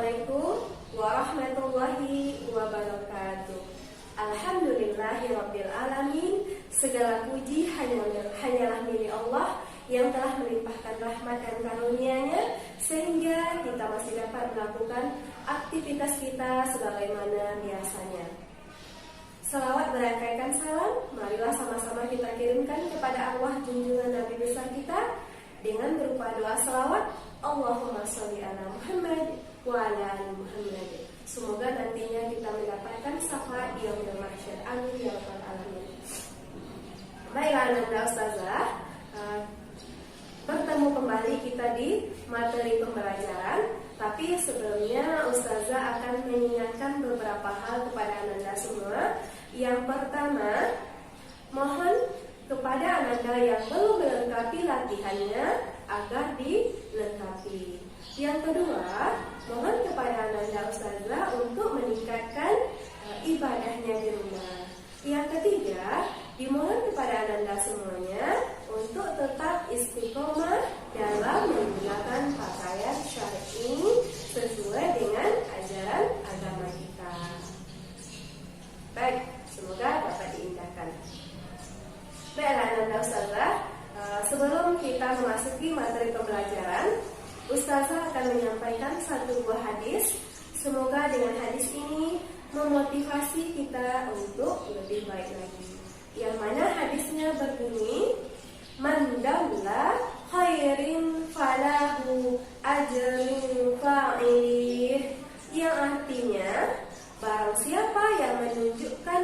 Assalamualaikum warahmatullahi wabarakatuh. Alhamdulillahirabbil alamin. Segala puji hanyalah milik Allah yang telah melimpahkan rahmat dan karunia-Nya sehingga kita masih dapat melakukan aktivitas kita sebagaimana biasanya. Selawat berangkaikan salam, marilah sama-sama kita kirimkan kepada arwah junjungan Nabi besar kita dengan berupa doa selawat, Allahumma sholli ala Muhammad wa ala ali Muhammad. Semoga nantinya kita mendapatkan syafaat di yaumil mahsyar. Amin ya rabbal alamin. Baiklah Ananda Ustazah, bertemu kembali kita di materi pembelajaran. Tapi sebelumnya Ustazah akan mengingatkan beberapa hal kepada Ananda semua. Yang pertama, mohon kepada Ananda yang belum melengkapi latihannya agar dilengkapi. Yang kedua, mohon kepada Ananda Ustazah untuk meningkatkan ibadahnya di rumah. Yang ketiga, dimohon kepada Ananda semuanya untuk tetap istiqomah dalam menggunakan pakaian syar'i sesuai dengan ajaran agama kita. Baik, semoga dapat diindahkan. Baiklah Ananda Ustazah, sebelum kita memasuki materi pembelajaran, Ustazah akan menyampaikan satu buah hadis. Semoga dengan hadis ini memotivasi kita untuk lebih baik lagi. Yang mana hadisnya berbunyi, man dalla khairin falahu ajrun fa'ilih, yang artinya barang siapa yang menunjukkan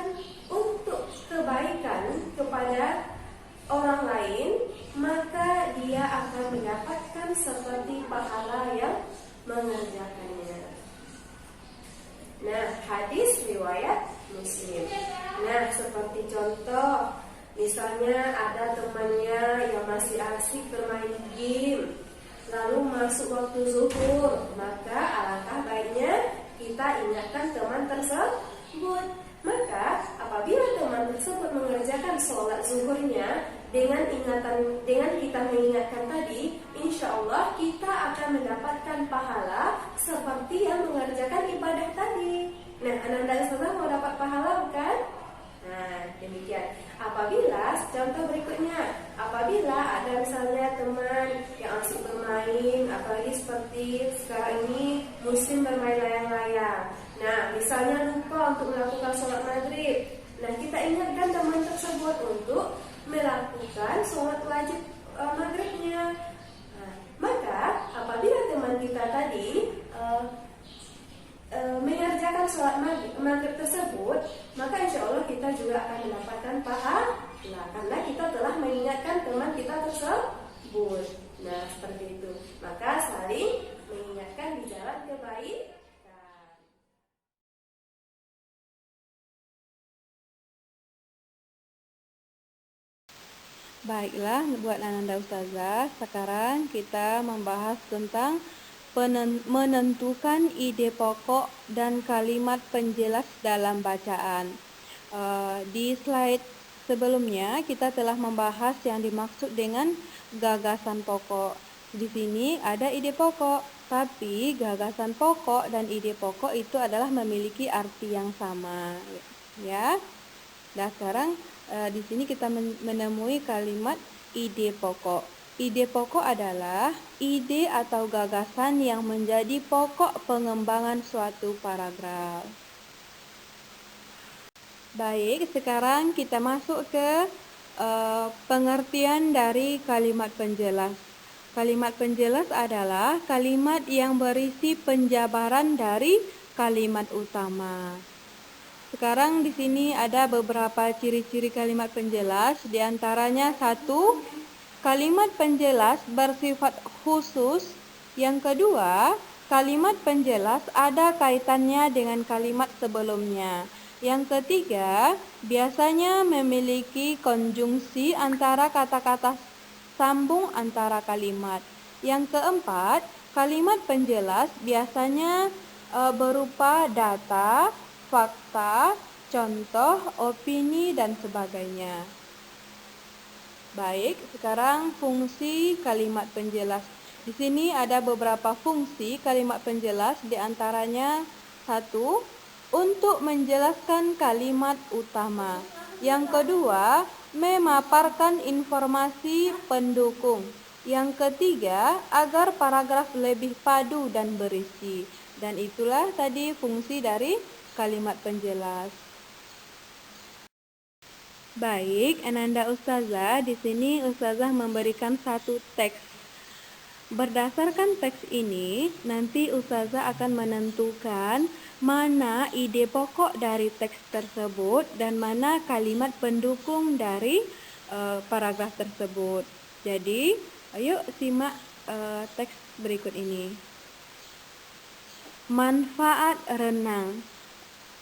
untuk kebaikan kepada orang lain, maka dia akan mendapatkan seperti pahala yang mengerjakannya. Nah, hadis riwayat Muslim. Nah, seperti contoh, misalnya ada temannya yang masih asik bermain game, lalu masuk waktu zuhur, maka alangkah baiknya kita ingatkan teman tersebut. Maka apabila teman tersebut mengerjakan sholat zuhurnya dengan kita mengingatkan tadi, insya Allah kita akan mendapatkan pahala seperti yang mengerjakan ibadah tadi. Nah, Ananda Ustazah mau dapat pahala bukan? Nah, demikian. Apabila, contoh berikutnya, apabila ada misalnya teman yang asik bermain, apalagi seperti sekarang ini musim bermain layang-layang. Nah, misalnya lupa untuk melakukan sholat maghrib. Nah, kita ingatkan teman tersebut untuk melakukan sholat wajib maghribnya. Nah, maka apabila teman kita tadi mengerjakan sholat maghrib tersebut, maka insya Allah kita juga akan mendapatkan pahala karena kita telah mengingatkan teman kita tersebut. Nah, seperti itu. Maka saling mengingatkan di jalan kebaikan. Baiklah, buat Ananda Ustazah, sekarang kita membahas tentang menentukan ide pokok dan kalimat penjelas dalam bacaan. Di slide sebelumnya kita telah membahas yang dimaksud dengan gagasan pokok. Di sini ada ide pokok, tapi gagasan pokok dan ide pokok itu adalah memiliki arti yang sama, ya. Nah, sekarang di sini kita menemui kalimat ide pokok. Ide pokok adalah ide atau gagasan yang menjadi pokok pengembangan suatu paragraf. Baik, sekarang kita masuk ke pengertian dari kalimat penjelas. Kalimat penjelas adalah kalimat yang berisi penjabaran dari kalimat utama. Sekarang di sini ada beberapa ciri-ciri kalimat penjelas, di antaranya satu, kalimat penjelas bersifat khusus. Yang kedua, kalimat penjelas ada kaitannya dengan kalimat sebelumnya. Yang ketiga, biasanya memiliki konjungsi antara kata-kata sambung antara kalimat. Yang keempat, kalimat penjelas biasanya berupa data, fakta, contoh, opini, dan sebagainya. Baik, sekarang fungsi kalimat penjelas. Di sini ada beberapa fungsi kalimat penjelas, di antaranya 1. Untuk menjelaskan kalimat utama. Yang kedua, memaparkan informasi pendukung. Yang ketiga, agar paragraf lebih padu dan berisi. Dan itulah tadi fungsi dari kalimat penjelas. Baik, Ananda Ustazah, di sini Ustazah memberikan satu teks. Berdasarkan teks ini, nanti Ustazah akan menentukan mana ide pokok dari teks tersebut dan mana kalimat pendukung dari paragraf tersebut. Jadi, ayo simak teks berikut ini. Manfaat renang.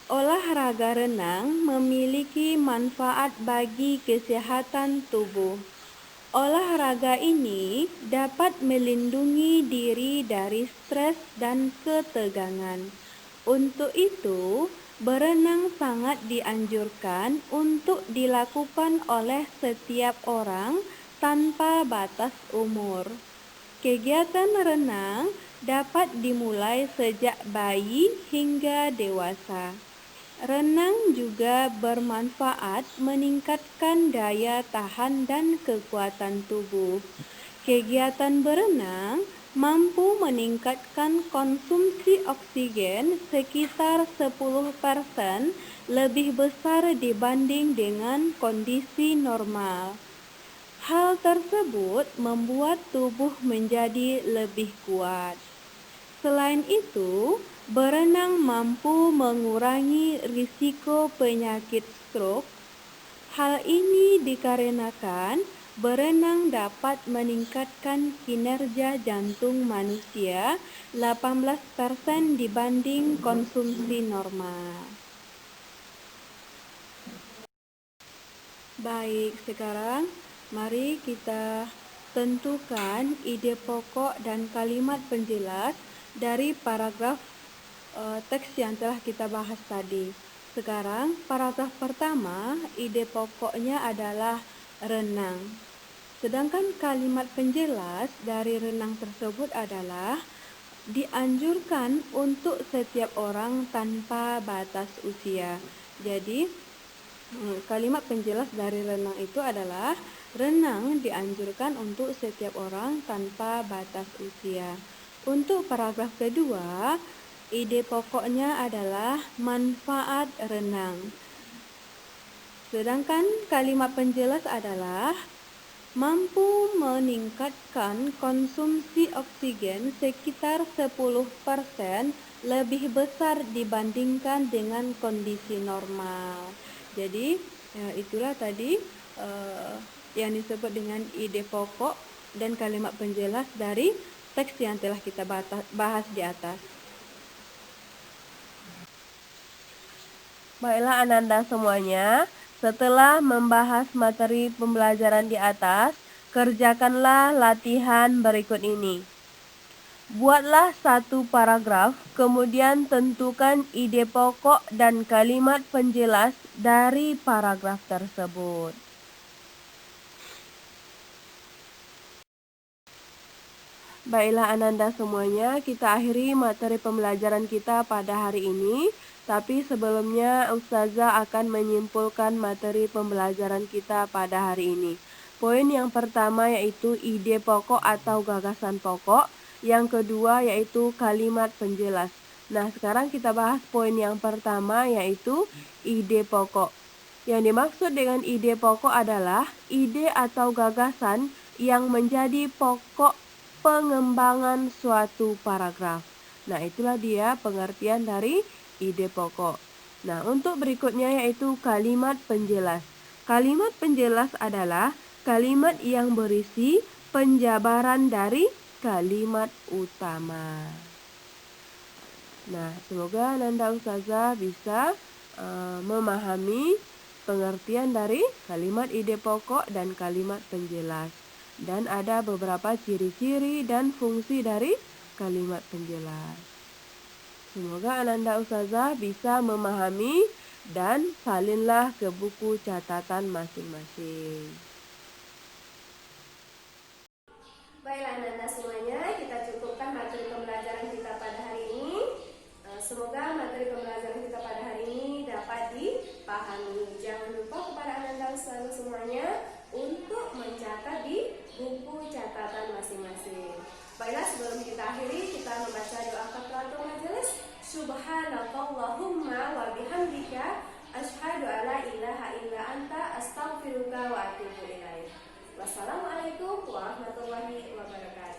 Olahraga renang memiliki manfaat bagi kesehatan tubuh. Olahraga ini dapat melindungi diri dari stres dan ketegangan. Untuk itu, berenang sangat dianjurkan untuk dilakukan oleh setiap orang tanpa batas umur. Kegiatan renang dapat dimulai sejak bayi hingga dewasa. Renang juga bermanfaat meningkatkan daya tahan dan kekuatan tubuh. Kegiatan berenang mampu meningkatkan konsumsi oksigen sekitar 10% lebih besar dibanding dengan kondisi normal. Hal tersebut membuat tubuh menjadi lebih kuat. Selain itu, berenang mampu mengurangi risiko penyakit stroke. Hal ini dikarenakan berenang dapat meningkatkan kinerja jantung manusia 18% dibanding konsumsi normal. Baik, sekarang mari kita tentukan ide pokok dan kalimat penjelas dari paragraf teks yang telah kita bahas tadi. Sekarang paragraf pertama, ide pokoknya adalah renang. Sedangkan kalimat penjelas dari renang tersebut adalah dianjurkan untuk setiap orang tanpa batas usia. Jadi kalimat penjelas dari renang itu adalah renang dianjurkan untuk setiap orang tanpa batas usia. Untuk paragraf kedua, ide pokoknya adalah manfaat renang. Sedangkan kalimat penjelas adalah mampu meningkatkan konsumsi oksigen sekitar 10% lebih besar dibandingkan dengan kondisi normal. Jadi itulah tadi yang disebut dengan ide pokok dan kalimat penjelas dari teks yang telah kita bahas di atas. Baiklah Ananda semuanya, setelah membahas materi pembelajaran di atas, kerjakanlah latihan berikut ini. Buatlah satu paragraf, kemudian tentukan ide pokok dan kalimat penjelas dari paragraf tersebut. Baiklah Ananda semuanya, kita akhiri materi pembelajaran kita pada hari ini. Tapi sebelumnya Ustazah akan menyimpulkan materi pembelajaran kita pada hari ini. Poin yang pertama yaitu ide pokok atau gagasan pokok. Yang kedua yaitu kalimat penjelas. Nah, sekarang kita bahas poin yang pertama yaitu ide pokok. Yang dimaksud dengan ide pokok adalah ide atau gagasan yang menjadi pokok pengembangan suatu paragraf. Nah, itulah dia pengertian dari ide pokok. Nah, untuk berikutnya yaitu kalimat penjelas. Kalimat penjelas adalah kalimat yang berisi penjabaran dari kalimat utama. Nah, semoga Ananda Ustazah bisa memahami pengertian dari kalimat ide pokok dan kalimat penjelas. Dan ada beberapa ciri-ciri dan fungsi dari kalimat penjelas. Semoga Ananda Ustazah bisa memahami dan salinlah ke buku catatan masing-masing. Baiklah Ananda semuanya, dipahami. Jangan lupa kepada Anda selalu semuanya untuk mencatat di buku catatan masing-masing. Baiklah, sebelum kita akhiri, kita membaca doa kafaratul majelis. Subhanakallahumma wa bihamdika asyhadu alla ilaha illa anta astaghfiruka wa atubu ilaik. Wassalamualaikum warahmatullahi wabarakatuh.